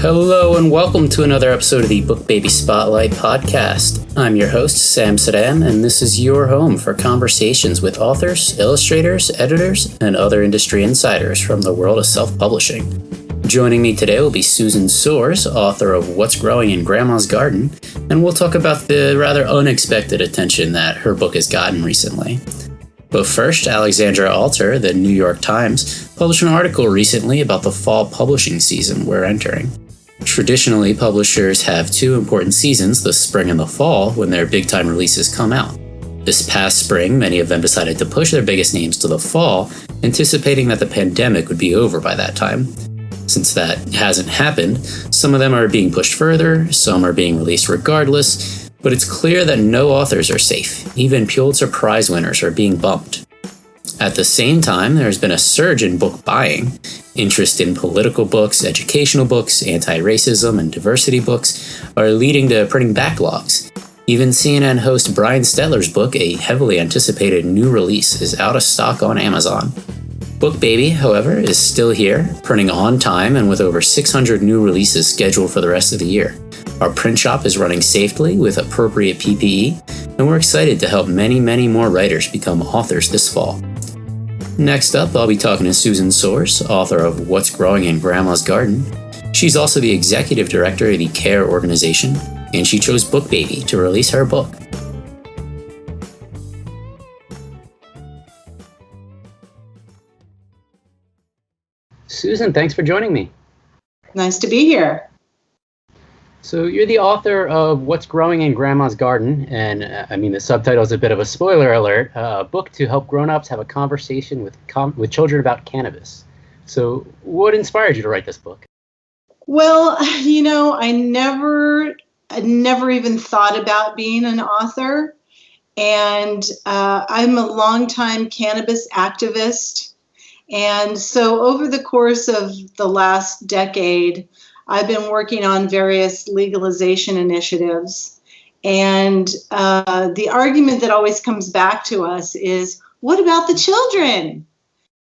Hello and welcome to another episode of the BookBaby Spotlight podcast. I'm your host, Sam Saddam, and this is your home for conversations with authors, illustrators, editors, and other industry insiders from the world of self-publishing. Joining me today will be Susan Soares, author of What's Growing in Grandma's Garden, and we'll talk about the rather unexpected attention that her book has gotten recently. But first, Alexandra Alter, the New York Times, published an article recently about the fall publishing season we're entering. Traditionally, publishers have two important seasons, the spring and the fall, when their big-time releases come out. This past spring, many of them decided to push their biggest names to the fall, anticipating that the pandemic would be over by that time. Since that hasn't happened, some of them are being pushed further, some are being released regardless, but it's clear that no authors are safe. Even Pulitzer Prize winners are being bumped. At the same time, there's been a surge in book buying. Interest in political books, educational books, anti-racism, and diversity books are leading to printing backlogs. Even CNN host Brian Stetler's book, a heavily anticipated new release, is out of stock on Amazon. BookBaby, however, is still here, printing on time and with over 600 new releases scheduled for the rest of the year. Our print shop is running safely with appropriate PPE, and we're excited to help many, many more writers become authors this fall. Next up, I'll be talking to Susan Soares, author of What's Growing in Grandma's Garden. She's also the executive director of the CARE organization, and she chose BookBaby to release her book. Susan, thanks for joining me. Nice to be here. So you're the author of What's Growing in Grandma's Garden, and the subtitle is a bit of a spoiler alert, a book to help grownups have a conversation with children about cannabis. So what inspired you to write this book? Well, I never even thought about being an author, and I'm a longtime cannabis activist, and so over the course of the last decade, I've been working on various legalization initiatives, and the argument that always comes back to us is, what about the children?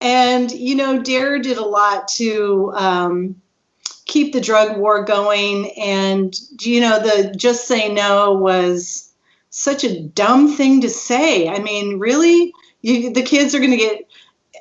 And, DARE did a lot to keep the drug war going, and, the just say no was such a dumb thing to say. I mean, really? The kids are going to get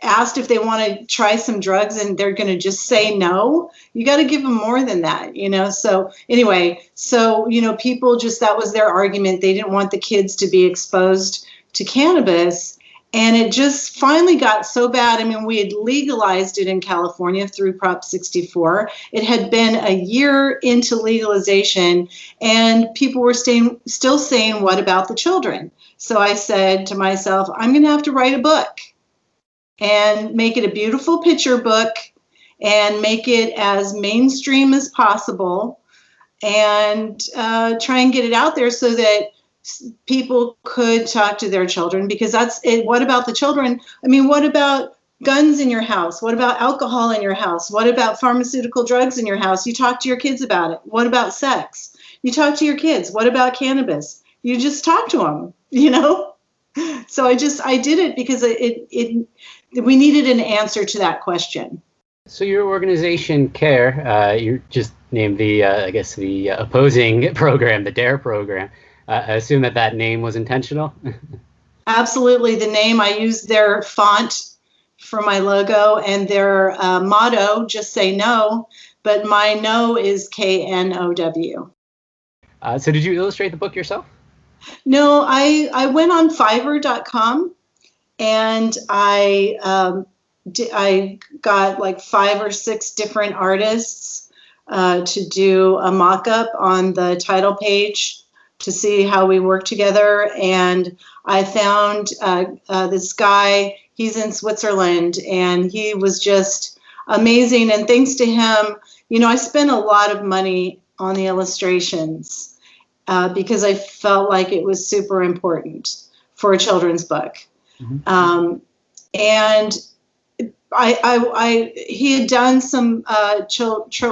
asked if they want to try some drugs and they're going to just say no. You got to give them more than that, So anyway, people that was their argument. They didn't want the kids to be exposed to cannabis. And it just finally got so bad. I mean, we had legalized it in California through Prop 64. It had been a year into legalization and people were still saying, what about the children? So I said to myself, I'm going to have to write a book and make it a beautiful picture book and make it as mainstream as possible and try and get it out there so that people could talk to their children, because that's it. What about the children? I mean, what about guns in your house? What about alcohol in your house? What about pharmaceutical drugs in your house? You talk to your kids about it. What about sex? You talk to your kids. What about cannabis? You just talk to them, So I did it because we needed an answer to that question. So your organization, CARE, you just named the opposing program, the DARE program. I assume that name was intentional? Absolutely. The name, I used their font for my logo and their motto, just say no, but my no is KNOW. So did you illustrate the book yourself? No, I went on Fiverr.com and I got like 5 or 6 different artists to do a mock-up on the title page to see how we work together. And I found this guy, he's in Switzerland, and he was just amazing. And thanks to him, I spent a lot of money on the illustrations because I felt like it was super important for a children's book. Mm-hmm. And he had done some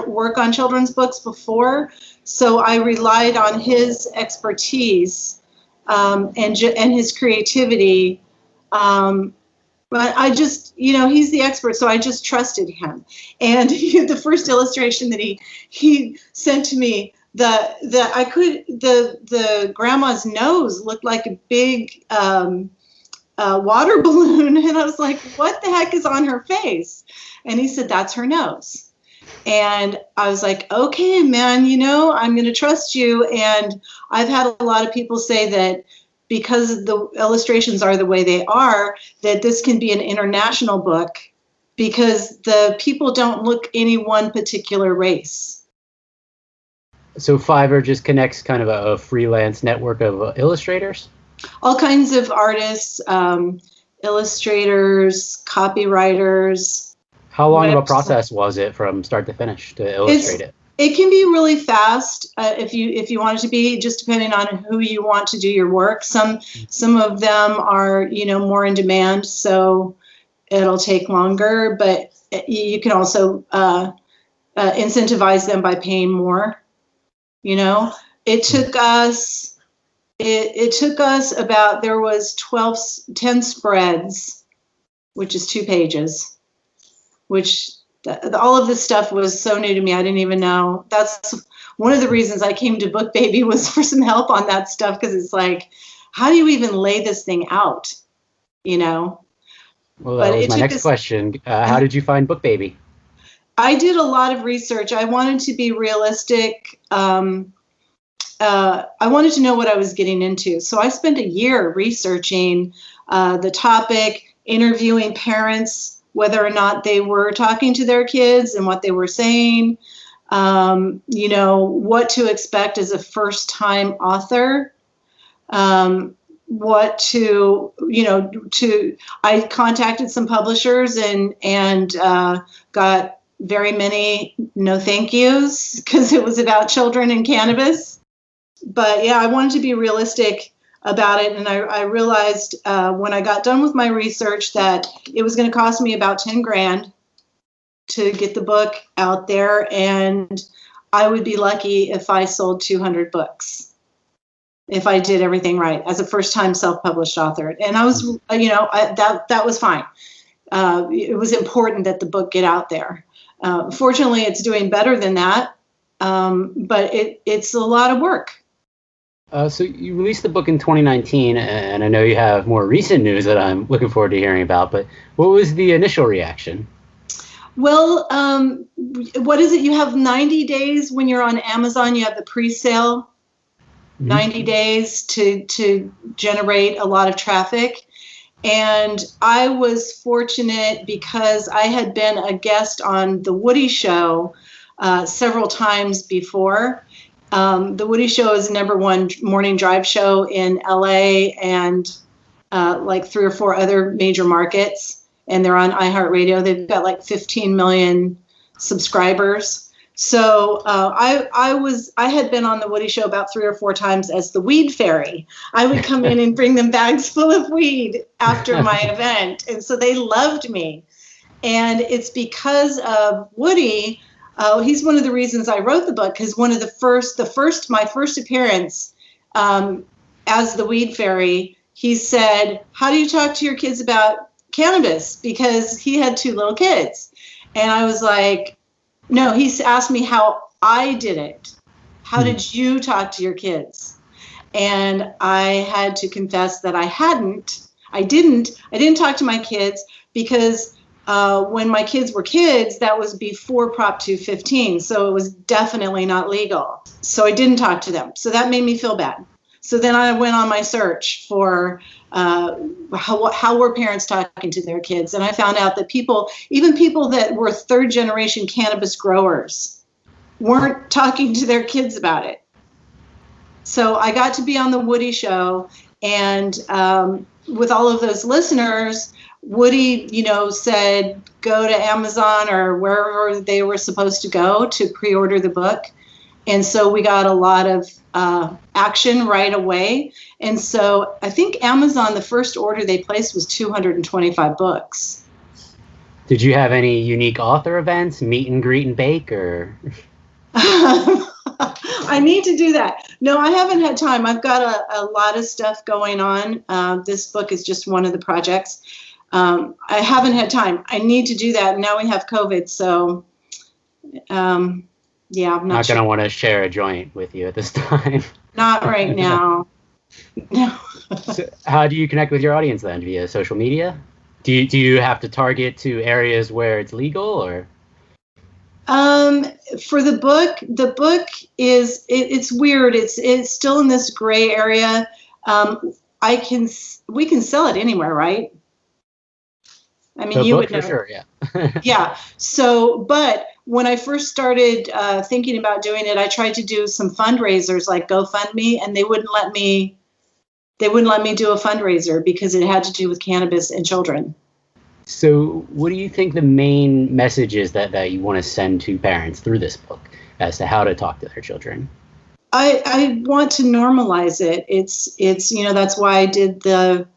work on children's books before, so I relied on his expertise and his creativity But I just, he's the expert, so I just trusted him. And the first illustration that he sent to me, the grandma's nose looked like a big water balloon, and I was like, what the heck is on her face? And he said, that's her nose. And I was like, okay, man, I'm going to trust you. And I've had a lot of people say that because the illustrations are the way they are, that this can be an international book because the people don't look any one particular race. So Fiverr just connects kind of a freelance network of illustrators? All kinds of artists, illustrators, copywriters. How long of a process was it from start to finish to illustrate it? It can be really fast if you want it to be, just depending on who you want to do your work. Some of them are more in demand, so it'll take longer. But you can also incentivize them by paying more. It took us about, there was 10 spreads, which is 2 pages, which all of this stuff was so new to me. I didn't even know. That's one of the reasons I came to BookBaby, was for some help on that stuff, because it's like, how do you even lay this thing out? Well, that was my next question. How did you find BookBaby? I did a lot of research. I wanted to be realistic. I wanted to know what I was getting into. So I spent a year researching the topic, interviewing parents, whether or not they were talking to their kids and what they were saying, what to expect as a first-time author, I contacted some publishers and got very many no thank yous, because it was about children and cannabis. But yeah, I wanted to be realistic about it, and I realized when I got done with my research that it was going to cost me about $10,000 to get the book out there, and I would be lucky if I sold 200 books if I did everything right as a first-time self-published author. And I was, that was fine. It was important that the book get out there. Fortunately, it's doing better than that, but it's a lot of work. So you released the book in 2019, and I know you have more recent news that I'm looking forward to hearing about, but what was the initial reaction? Well, what is it? You have 90 days when you're on Amazon. You have the pre-sale, 90 days to generate a lot of traffic. And I was fortunate because I had been a guest on The Woody Show several times before. The Woody Show is the #1 morning drive show in LA and like 3 or 4 other major markets, and they're on iHeartRadio. They've got like 15 million subscribers. So I had been on the Woody Show about 3 or 4 times as the weed fairy. I would come in and bring them bags full of weed after my event, and so they loved me. And it's because of Woody. He's one of the reasons I wrote the book, because one of my first appearance as the weed fairy, he said, how do you talk to your kids about cannabis? Because he had 2 little kids. And I was like, no, he asked me how I did it. How did you talk to your kids? And I had to confess that I didn't talk to my kids, because when my kids were kids, that was before Prop 215, so it was definitely not legal. So I didn't talk to them. So that made me feel bad. So then I went on my search for how were parents talking to their kids, and I found out that even people that were 3rd-generation cannabis growers, weren't talking to their kids about it. So I got to be on the Woody Show, and with all of those listeners, Woody, said go to Amazon or wherever they were supposed to go to pre-order the book. And so we got a lot of action right away. And so I think Amazon, the first order they placed was 225 books. Did you have any unique author events, meet and greet and bake, or? I need to do that. No, I haven't had time. I've got a lot of stuff going on. This book is just one of the projects. I haven't had time. I need to do that. Now we have COVID, so yeah, I'm not sure. going to want to share a joint with you at this time. Not right now. No. So how do you connect with your audience then? Via social media? Do you have to target to areas where it's legal, or? For the book is it's weird. It's still in this gray area. We can sell it anywhere, right? I mean, you would know. For sure, yeah. Yeah. So, but when I first started thinking about doing it, I tried to do some fundraisers like GoFundMe, and they wouldn't let me do a fundraiser because it had to do with cannabis and children. So what do you think the main message is that you want to send to parents through this book as to how to talk to their children? I want to normalize it. It's that's why I did the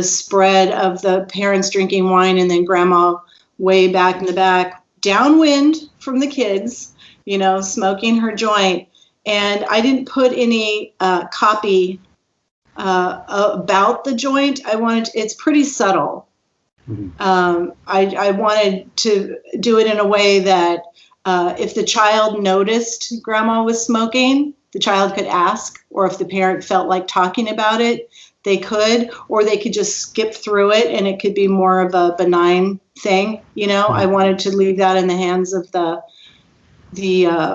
spread of the parents drinking wine and then grandma way back in the back, downwind from the kids, smoking her joint. And I didn't put any copy about the joint. It's pretty subtle. Mm-hmm. I wanted to do it in a way that if the child noticed grandma was smoking, the child could ask, or if the parent felt like talking about it, they could, or they could just skip through it and it could be more of a benign thing. Mm-hmm. I wanted to leave that in the hands of the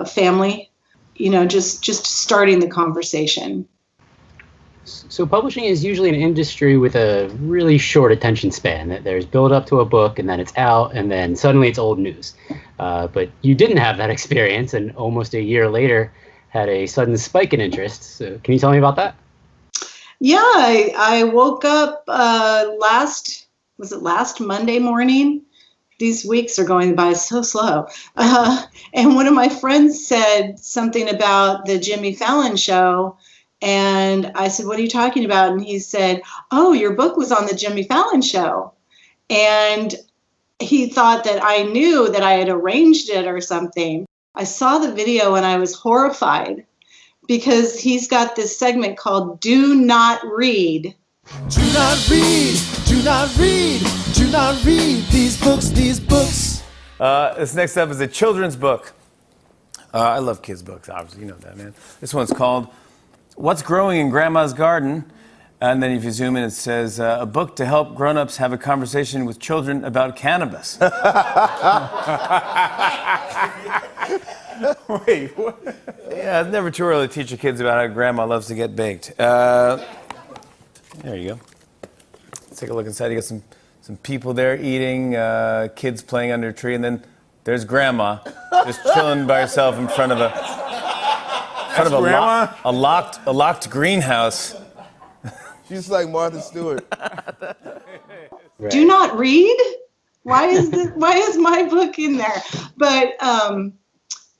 family, just starting the conversation. So publishing is usually an industry with a really short attention span. That there's build up to a book and then it's out and then suddenly it's old news. But you didn't have that experience, and almost a year later had a sudden spike in interest. So can you tell me about that? Yeah, I woke up last Monday morning? These weeks are going by so slow. And one of my friends said something about the Jimmy Fallon show. And I said, what are you talking about? And he said, oh, your book was on the Jimmy Fallon show. And he thought that I knew that I had arranged it or something. I saw the video and I was horrified because he's got this segment called Do Not Read. Do not read, do not read, do not read these books, these books. This next up is a children's book. I love kids' books, obviously, you know that, man. This one's called What's Growing in Grandma's Garden? And then if you zoom in, it says, a book to help grown-ups have a conversation with children about cannabis. Wait, what? Yeah, it's never too early to teach your kids about how grandma loves to get baked. There you go. Let's take a look inside. You got some people there eating, kids playing under a tree, and then there's grandma just chilling by herself in front of a locked greenhouse. She's like Martha Stewart. Right. Do not read? Why is my book in there? But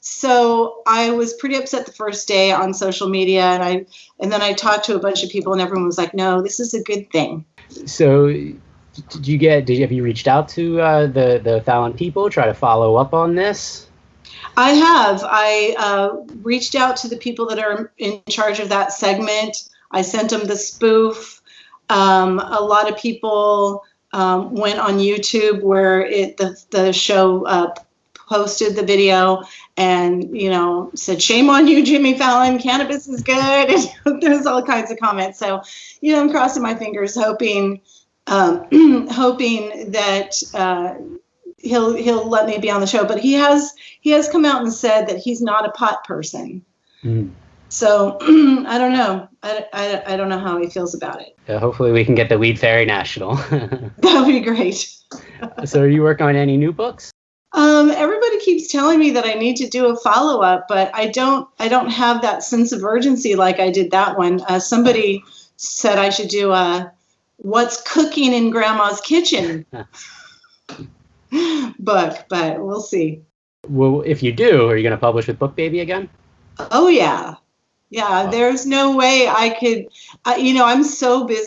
so I was pretty upset the first day on social media, and then I talked to a bunch of people, and everyone was like, "No, this is a good thing." So, have you reached out to the Fallon people, try to follow up on this? I have. I reached out to the people that are in charge of that segment. I sent them the spoof. A lot of people went on YouTube where the show posted the video and, said, shame on you, Jimmy Fallon, cannabis is good. And there's all kinds of comments. So, I'm crossing my fingers, hoping that he'll let me be on the show. But he has come out and said that he's not a pot person. Mm. So I don't know. I don't know how he feels about it. Hopefully we can get the Weed Fairy National. That would be great. So are you working on any new books? Everybody keeps telling me that I need to do a follow-up, but I don't have that sense of urgency like I did that one. Somebody said I should do What's Cooking in Grandma's Kitchen book, but we'll see. Well, if you do, are you going to publish with BookBaby again? Oh, yeah. Yeah, there's no way I could, I'm so busy